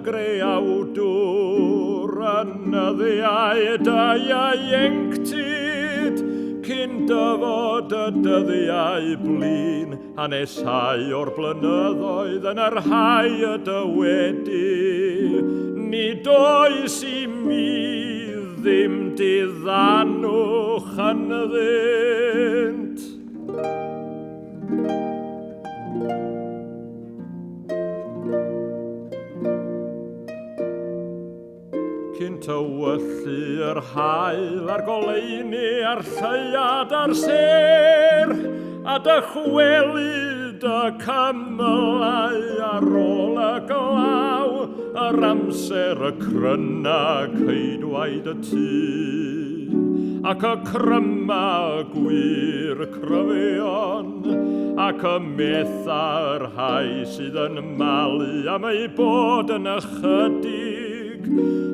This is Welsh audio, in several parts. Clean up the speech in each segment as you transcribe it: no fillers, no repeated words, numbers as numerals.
greawdwr yn y ddiau ieuenctid, cyn dyfod y dyddiau blin, hanesau o'r blynyddoedd yn yr rhai y dywedi. Nid oes I mi ddim diddanwch yn ddynt. Cyn tywyllu yr hael a'r goleuni a'r lleiad a'r ser, a dychwelyd y cymylau ar ôl y glaw, yr amser y cryna ceidwaid y tŷ, ac y cryma y gwir cryfion, ac y metha'r rhai sydd yn malu am ei bod yn ychydig,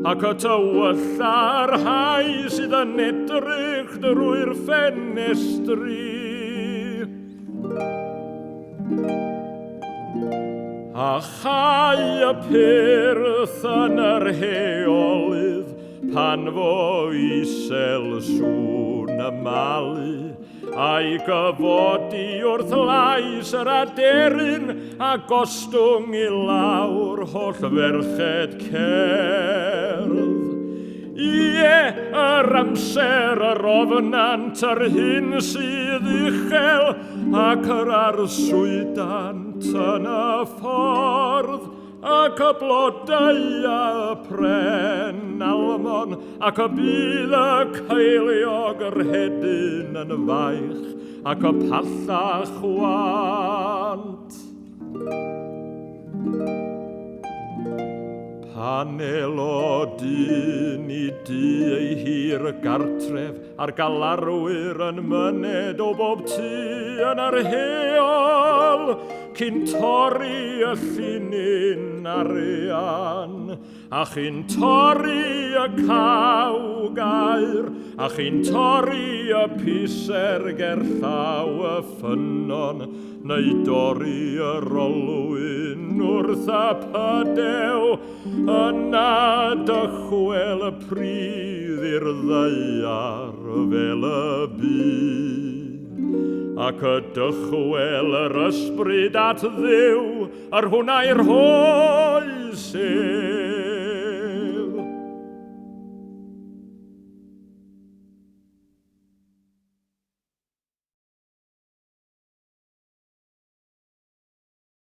ac y tywylla'r rhai sydd yn edrych drwy'r ffenestri. A chai y pyrth yn yr heolydd pan fo isel sŵn y malu, a'i gyfodi wrth lais yr aderyn a gostwng I lawr holl ferched cerdd. Ie, yr amser yr ofnant yr hyn sydd uchel ac yr arswydant yn y ffordd ac y blodau a pren almon ac y bydd y ceiliog yr hedyn yn faich ac y pallach want. Panel o dyn I dŷ ei hir gartref a'r galarwyr yn myned o bob tŷ yn yr heol, cyn torri y llinyn arian, a chi'n torri y cawgair, a chi'n torri y piser gerllaw y ffynon, neu dorri y rolwyn wrth y pydew, yna dychwel y pridd i'r ddeiar fel y byd. Ac y dychwel yr ysbryd at ddiw, ar hwnnau'r hoes